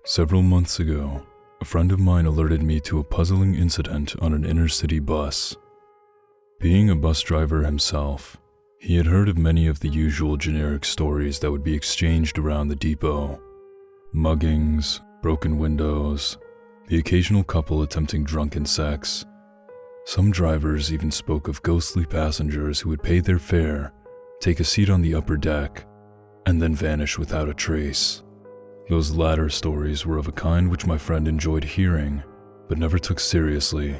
Several months ago, a friend of mine alerted me to a puzzling incident on an inner-city bus. Being a bus driver himself, he had heard of many of the usual generic stories that would be exchanged around the depot. Muggings, broken windows, the occasional couple attempting drunken sex. Some drivers even spoke of ghostly passengers who would pay their fare, take a seat on the upper deck, and then vanish without a trace. Those latter stories were of a kind which my friend enjoyed hearing, but never took seriously,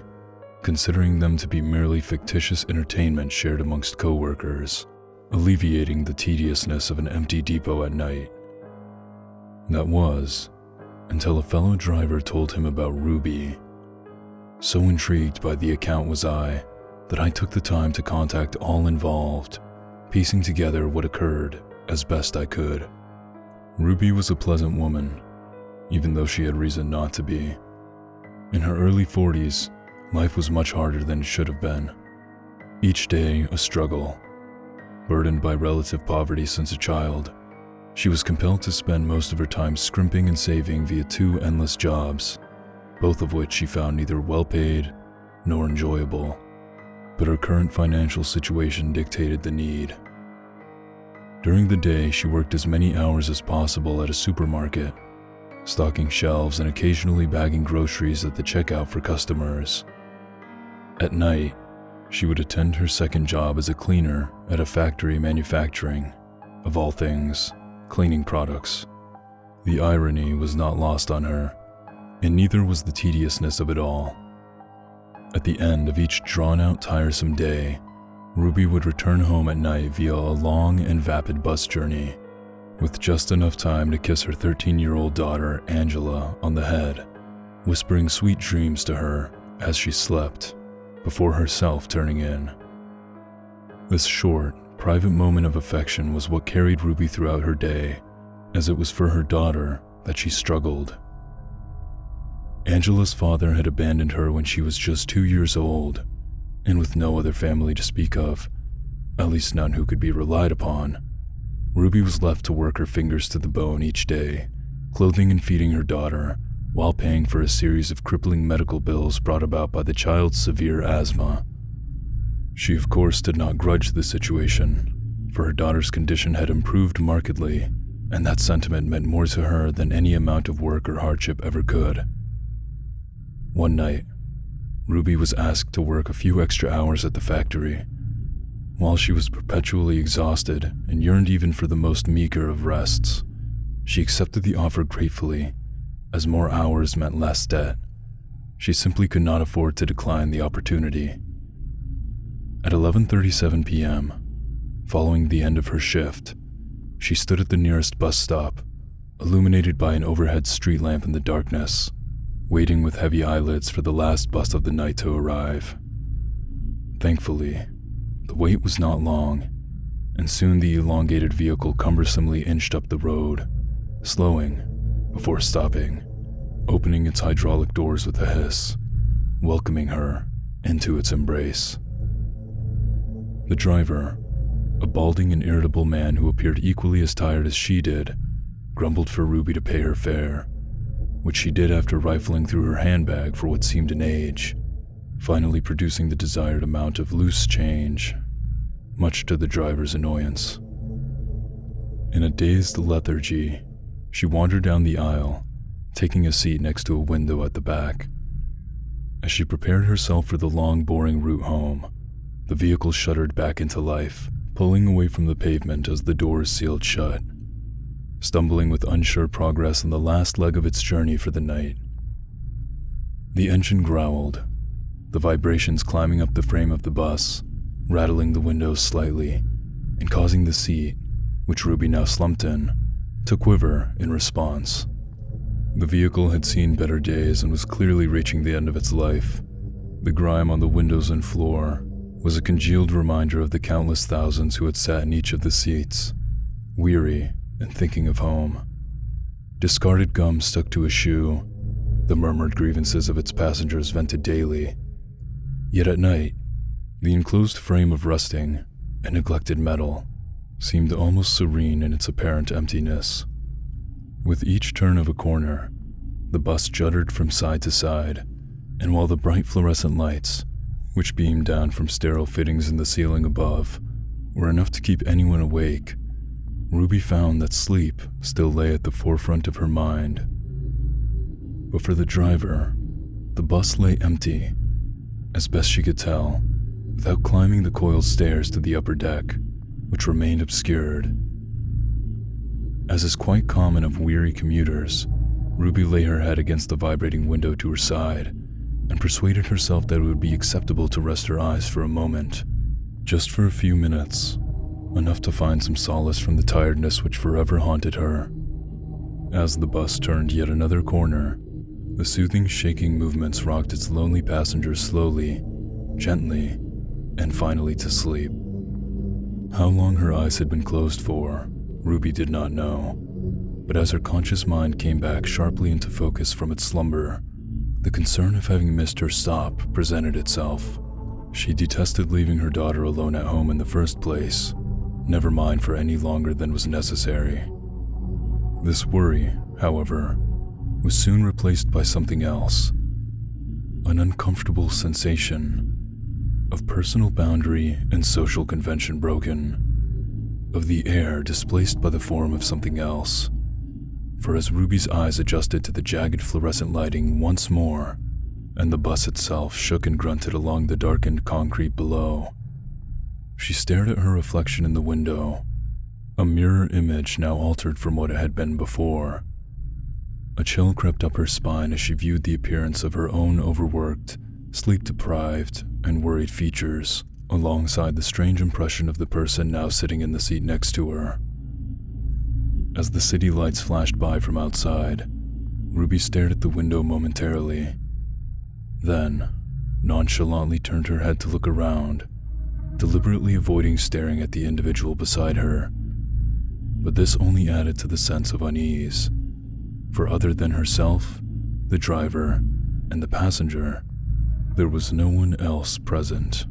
considering them to be merely fictitious entertainment shared amongst co-workers, alleviating the tediousness of an empty depot at night. That was, until a fellow driver told him about Ruby. So intrigued by the account was I, that I took the time to contact all involved, piecing together what occurred as best I could. Ruby was a pleasant woman, even though she had reason not to be. In her early 40s, life was much harder than it should have been. Each day a struggle. Burdened by relative poverty since a child, she was compelled to spend most of her time scrimping and saving via 2 endless jobs, both of which she found neither well-paid nor enjoyable. But her current financial situation dictated the need. During the day, she worked as many hours as possible at a supermarket, stocking shelves and occasionally bagging groceries at the checkout for customers. At night, she would attend her second job as a cleaner at a factory manufacturing, of all things, cleaning products. The irony was not lost on her, and neither was the tediousness of it all. At the end of each drawn-out, tiresome day, Ruby would return home at night via a long and vapid bus journey, with just enough time to kiss her 13-year-old daughter, Angela, on the head, whispering sweet dreams to her as she slept, before herself turning in. This short, private moment of affection was what carried Ruby throughout her day, as it was for her daughter that she struggled. Angela's father had abandoned her when she was just 2 years old, and with no other family to speak of, at least none who could be relied upon, Ruby was left to work her fingers to the bone each day, clothing and feeding her daughter, while paying for a series of crippling medical bills brought about by the child's severe asthma. She of course did not grudge the situation, for her daughter's condition had improved markedly, and that sentiment meant more to her than any amount of work or hardship ever could. One night, Ruby was asked to work a few extra hours at the factory. While she was perpetually exhausted and yearned even for the most meager of rests, she accepted the offer gratefully, as more hours meant less debt. She simply could not afford to decline the opportunity. At 11:37 p.m., following the end of her shift, she stood at the nearest bus stop, illuminated by an overhead street lamp in the darkness, waiting with heavy eyelids for the last bus of the night to arrive. Thankfully, the wait was not long, and soon the elongated vehicle cumbersomely inched up the road, slowing before stopping, opening its hydraulic doors with a hiss, welcoming her into its embrace. The driver, a balding and irritable man who appeared equally as tired as she did, grumbled for Ruby to pay her fare, which she did after rifling through her handbag for what seemed an age, finally producing the desired amount of loose change, much to the driver's annoyance. In a dazed lethargy, she wandered down the aisle, taking a seat next to a window at the back. As she prepared herself for the long, boring route home, the vehicle shuddered back into life, pulling away from the pavement as the doors sealed shut, stumbling with unsure progress on the last leg of its journey for the night. The engine growled, the vibrations climbing up the frame of the bus, rattling the windows slightly, and causing the seat, which Ruby now slumped in, to quiver in response. The vehicle had seen better days and was clearly reaching the end of its life. The grime on the windows and floor was a congealed reminder of the countless thousands who had sat in each of the seats, weary and thinking of home. Discarded gum stuck to a shoe, the murmured grievances of its passengers vented daily. Yet at night, the enclosed frame of rusting and neglected metal seemed almost serene in its apparent emptiness. With each turn of a corner, The bus juddered from side to side, and while the bright fluorescent lights, which beamed down from sterile fittings in the ceiling above, were enough to keep anyone awake, Ruby found that sleep still lay at the forefront of her mind. But for the driver, the bus lay empty, as best she could tell, without climbing the coiled stairs to the upper deck, which remained obscured. As is quite common of weary commuters, Ruby lay her head against the vibrating window to her side and persuaded herself that it would be acceptable to rest her eyes for a moment, just for a few minutes, enough to find some solace from the tiredness which forever haunted her. As the bus turned yet another corner, the soothing, shaking movements rocked its lonely passengers slowly, gently, and finally to sleep. How long her eyes had been closed for, Ruby did not know, but as her conscious mind came back sharply into focus from its slumber, the concern of having missed her stop presented itself. She detested leaving her daughter alone at home in the first place, never mind for any longer than was necessary. This worry, however, was soon replaced by something else, an uncomfortable sensation of personal boundary and social convention broken, of the air displaced by the form of something else. For as Ruby's eyes adjusted to the jagged fluorescent lighting once more, and the bus itself shook and grunted along the darkened concrete below, she stared at her reflection in the window, a mirror image now altered from what it had been before. A chill crept up her spine as she viewed the appearance of her own overworked, sleep-deprived, and worried features, alongside the strange impression of the person now sitting in the seat next to her. As the city lights flashed by from outside, Ruby stared at the window momentarily, then nonchalantly turned her head to look around, deliberately avoiding staring at the individual beside her. But this only added to the sense of unease, for other than herself, the driver, and the passenger, there was no one else present.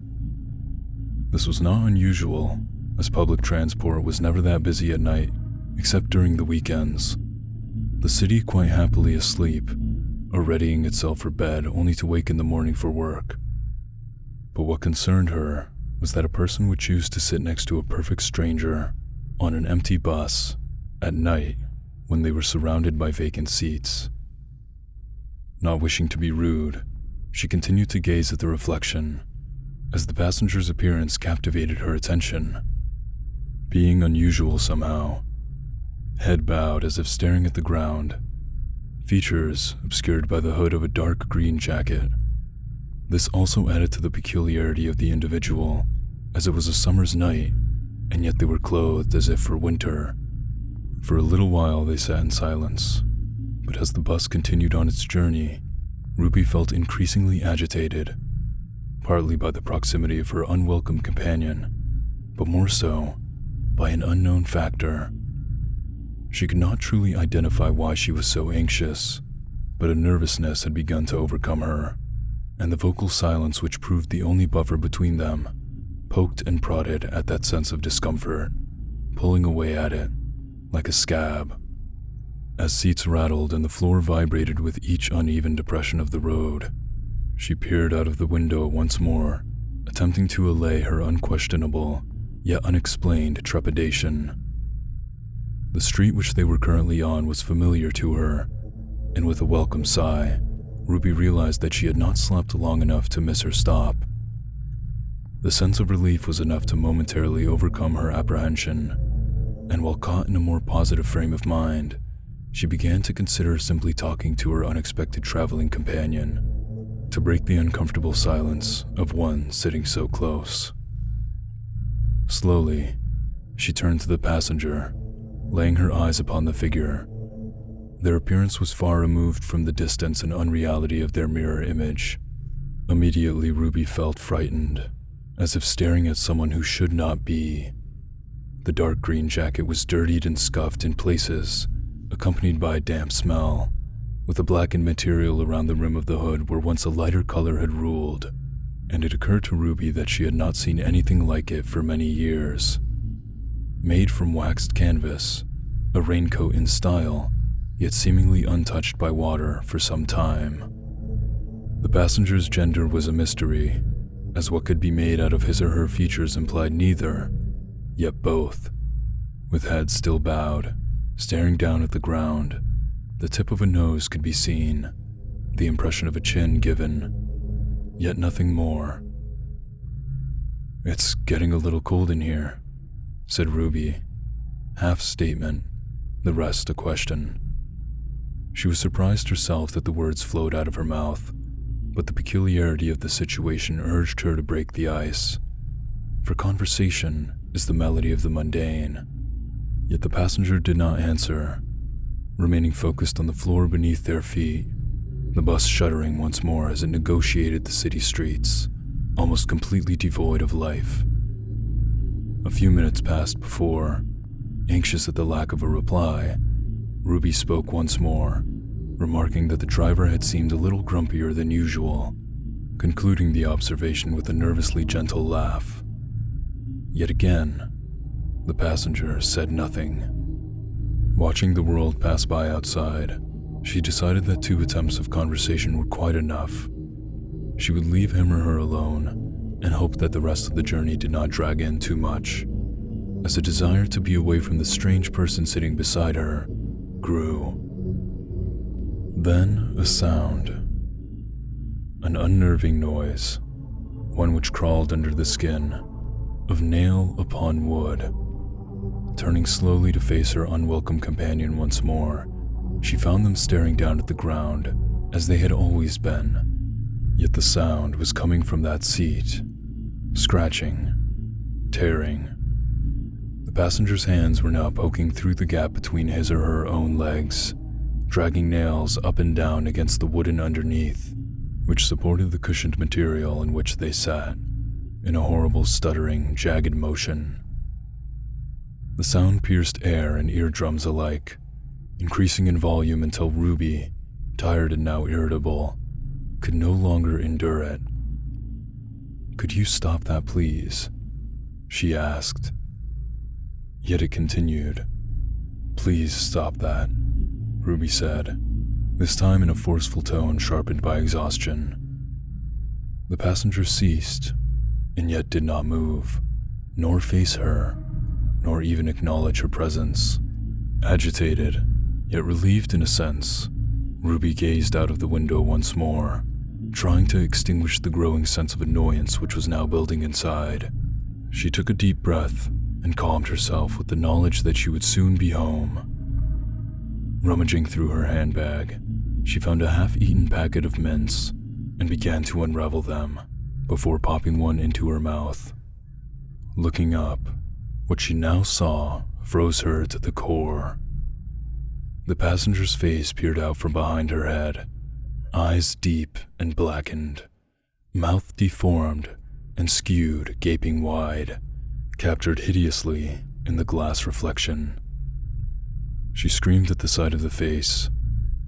This was not unusual, as public transport was never that busy at night, except during the weekends. The city quite happily asleep, or readying itself for bed only to wake in the morning for work. But what concerned her was that a person would choose to sit next to a perfect stranger on an empty bus at night when they were surrounded by vacant seats. Not wishing to be rude, she continued to gaze at the reflection as the passenger's appearance captivated her attention. Being unusual somehow, head bowed as if staring at the ground, features obscured by the hood of a dark green jacket. This also added to the peculiarity of the individual, as it was a summer's night, and yet they were clothed as if for winter. For a little while they sat in silence, but as the bus continued on its journey, Ruby felt increasingly agitated, partly by the proximity of her unwelcome companion, but more so by an unknown factor. She could not truly identify why she was so anxious, but a nervousness had begun to overcome her, and the vocal silence which proved the only buffer between them poked and prodded at that sense of discomfort, pulling away at it like a scab. As seats rattled and the floor vibrated with each uneven depression of the road, she peered out of the window once more, attempting to allay her unquestionable, yet unexplained trepidation. The street which they were currently on was familiar to her, and with a welcome sigh, Ruby realized that she had not slept long enough to miss her stop. The sense of relief was enough to momentarily overcome her apprehension, and while caught in a more positive frame of mind, she began to consider simply talking to her unexpected traveling companion, to break the uncomfortable silence of one sitting so close. Slowly, she turned to the passenger, laying her eyes upon the figure. Their appearance was far removed from the distance and unreality of their mirror image. Immediately, Ruby felt frightened, as if staring at someone who should not be. The dark green jacket was dirtied and scuffed in places, accompanied by a damp smell, with a blackened material around the rim of the hood where once a lighter color had ruled, and it occurred to Ruby that she had not seen anything like it for many years. Made from waxed canvas, a raincoat in style, yet seemingly untouched by water for some time. The passenger's gender was a mystery, as what could be made out of his or her features implied neither, yet both. With head still bowed, staring down at the ground, the tip of a nose could be seen, the impression of a chin given, yet nothing more. "It's getting a little cold in here," said Ruby, half statement, the rest a question. She was surprised herself that the words flowed out of her mouth, but the peculiarity of the situation urged her to break the ice. For conversation is the melody of the mundane. Yet the passenger did not answer, remaining focused on the floor beneath their feet, the bus shuddering once more as it negotiated the city streets, almost completely devoid of life. A few minutes passed before, anxious at the lack of a reply, Ruby spoke once more, remarking that the driver had seemed a little grumpier than usual, concluding the observation with a nervously gentle laugh. Yet again, the passenger said nothing. Watching the world pass by outside, she decided that 2 attempts of conversation were quite enough. She would leave him or her alone and hope that the rest of the journey did not drag in too much, as a desire to be away from the strange person sitting beside her grew. Then a sound. An unnerving noise, one which crawled under the skin, of nail upon wood. Turning slowly to face her unwelcome companion once more, she found them staring down at the ground as they had always been. Yet the sound was coming from that seat, scratching, tearing. The passenger's hands were now poking through the gap between his or her own legs, dragging nails up and down against the wooden underneath, which supported the cushioned material in which they sat, in a horrible stuttering, jagged motion. The sound pierced air and eardrums alike, increasing in volume until Ruby, tired and now irritable, could no longer endure it. "Could you stop that, please?" she asked. Yet it continued. "Please stop that," Ruby said, this time in a forceful tone sharpened by exhaustion. The passenger ceased, and yet did not move, nor face her, nor even acknowledge her presence. Agitated, yet relieved in a sense, Ruby gazed out of the window once more, trying to extinguish the growing sense of annoyance which was now building inside. She took a deep breath and calmed herself with the knowledge that she would soon be home. Rummaging through her handbag, she found a half-eaten packet of mints and began to unravel them, before popping one into her mouth. Looking up, what she now saw froze her to the core. The passenger's face peered out from behind her head, eyes deep and blackened, mouth deformed and skewed gaping wide, captured hideously in the glass reflection. She screamed at the sight of the face.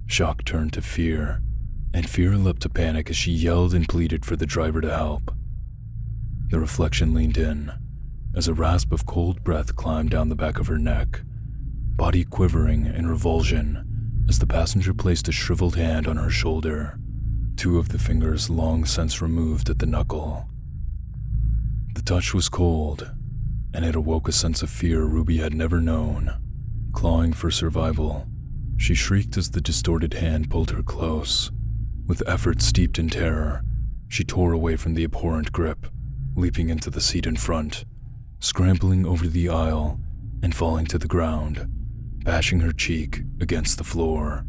Shock turned to fear, and fear leapt to panic as she yelled and pleaded for the driver to help. The reflection leaned in, as a rasp of cold breath climbed down the back of her neck, body quivering in revulsion as the passenger placed a shriveled hand on her shoulder, 2 of the fingers long since removed at the knuckle. The touch was cold, and it awoke a sense of fear Ruby had never known. Clawing for survival, she shrieked as the distorted hand pulled her close. With effort steeped in terror, she tore away from the abhorrent grip, leaping into the seat in front, scrambling over the aisle and falling to the ground, bashing her cheek against the floor.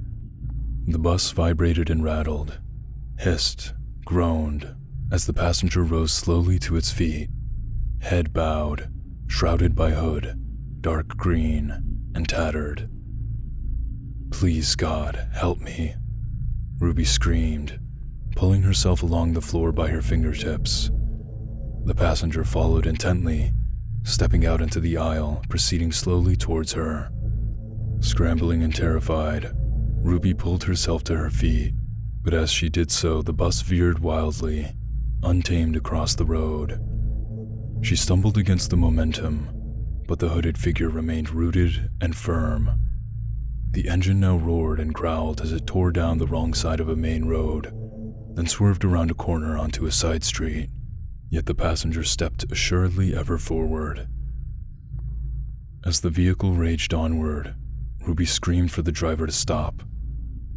The bus vibrated and rattled, hissed, groaned, as the passenger rose slowly to its feet, head bowed, shrouded by hood, dark green and tattered. "Please, God, help me," Ruby screamed, pulling herself along the floor by her fingertips. The passenger followed intently, stepping out into the aisle, proceeding slowly towards her. Scrambling and terrified, Ruby pulled herself to her feet, but as she did so, the bus veered wildly, untamed across the road. She stumbled against the momentum, but the hooded figure remained rooted and firm. The engine now roared and growled as it tore down the wrong side of a main road, then swerved around a corner onto a side street, yet the passenger stepped assuredly ever forward. As the vehicle raged onward, Ruby screamed for the driver to stop,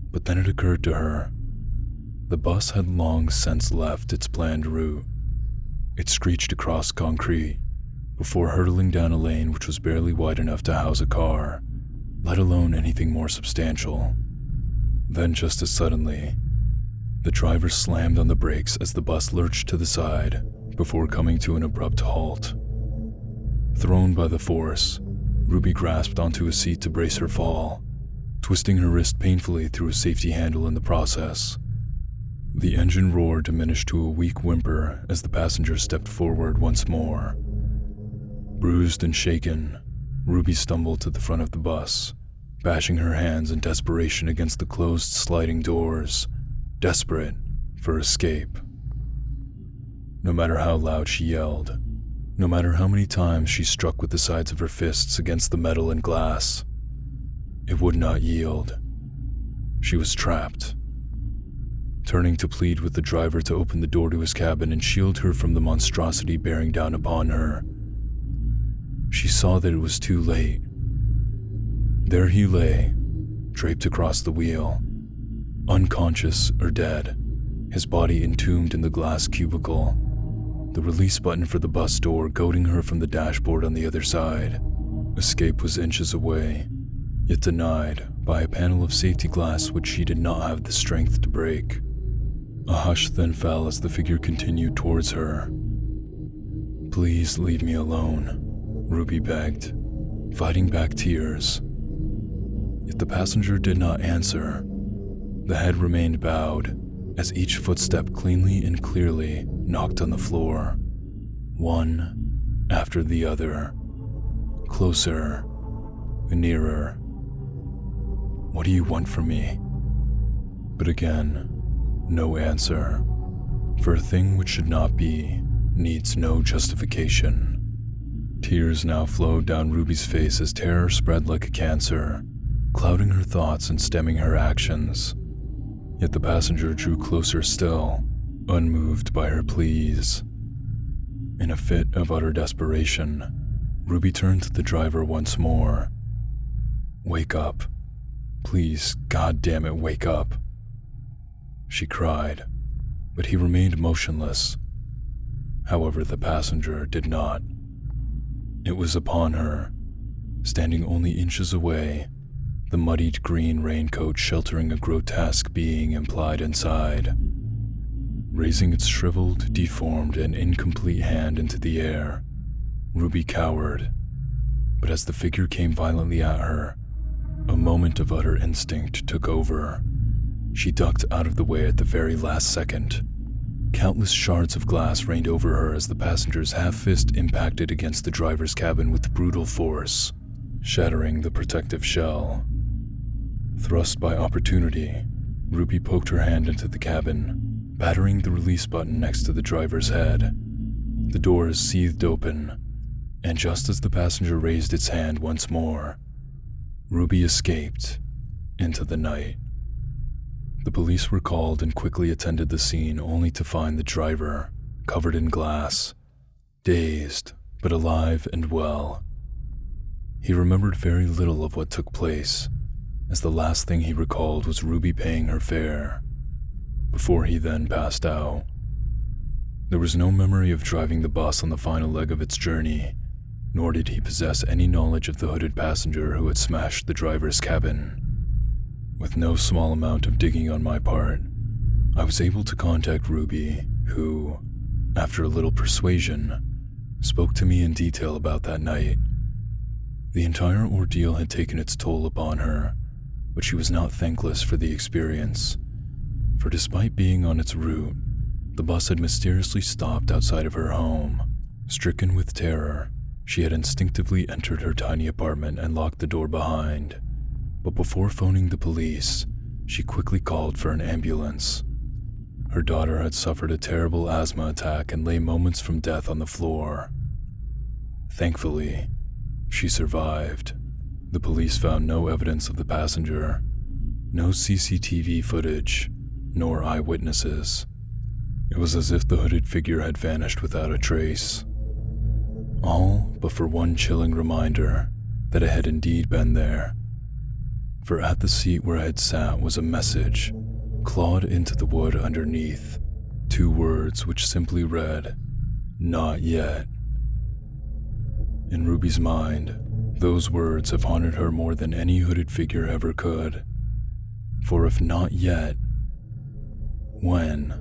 but then it occurred to her. The bus had long since left its planned route. It screeched across concrete before hurtling down a lane which was barely wide enough to house a car, let alone anything more substantial. Then just as suddenly, the driver slammed on the brakes as the bus lurched to the side before coming to an abrupt halt. Thrown by the force, Ruby grasped onto a seat to brace her fall, twisting her wrist painfully through a safety handle in the process. The engine roar diminished to a weak whimper as the passenger stepped forward once more. Bruised and shaken, Ruby stumbled to the front of the bus, bashing her hands in desperation against the closed sliding doors, desperate for escape. No matter how loud she yelled, no matter how many times she struck with the sides of her fists against the metal and glass, it would not yield. She was trapped. Turning to plead with the driver to open the door to his cabin and shield her from the monstrosity bearing down upon her, she saw that it was too late. There he lay, draped across the wheel, unconscious or dead, his body entombed in the glass cubicle, the release button for the bus door goading her from the dashboard on the other side. Escape was inches away, yet denied by a panel of safety glass which she did not have the strength to break. A hush then fell as the figure continued towards her. "Please leave me alone," Ruby begged, fighting back tears. Yet the passenger did not answer. The head remained bowed as each footstep cleanly and clearly knocked on the floor, one after the other, closer, nearer. "What do you want from me?" But again, no answer, for a thing which should not be needs no justification. Tears now flowed down Ruby's face as terror spread like a cancer, clouding her thoughts and stemming her actions. Yet the passenger drew closer still, unmoved by her pleas. In a fit of utter desperation, Ruby turned to the driver once more. "Wake up. Please, God damn it, wake up," she cried, but he remained motionless. However, the passenger did not. It was upon her, standing only inches away, the muddied green raincoat sheltering a grotesque being implied inside. Raising its shriveled, deformed, and incomplete hand into the air, Ruby cowered, but as the figure came violently at her, a moment of utter instinct took over. She ducked out of the way at the very last second. Countless shards of glass rained over her as the passenger's half-fist impacted against the driver's cabin with brutal force, shattering the protective shell. Thrust by opportunity, Ruby poked her hand into the cabin, battering the release button next to the driver's head. The doors seethed open, and just as the passenger raised its hand once more, Ruby escaped into the night. The police were called and quickly attended the scene only to find the driver covered in glass, dazed but alive and well. He remembered very little of what took place, as the last thing he recalled was Ruby paying her fare, before he then passed out. There was no memory of driving the bus on the final leg of its journey, nor did he possess any knowledge of the hooded passenger who had smashed the driver's cabin. With no small amount of digging on my part, I was able to contact Ruby, who, after a little persuasion, spoke to me in detail about that night. The entire ordeal had taken its toll upon her, but she was not thankless for the experience, for despite being on its route, the bus had mysteriously stopped outside of her home. Stricken with terror, she had instinctively entered her tiny apartment and locked the door behind. But before phoning the police, she quickly called for an ambulance. Her daughter had suffered a terrible asthma attack and lay moments from death on the floor. Thankfully, she survived, The police found no evidence of the passenger, no CCTV footage, nor eyewitnesses. It was as if the hooded figure had vanished without a trace. All but for one chilling reminder that it had indeed been there. For at the seat where I had sat was a message, clawed into the wood underneath, 2 words which simply read, "Not yet." In Ruby's mind, those words have haunted her more than any hooded figure ever could. For if not yet, when?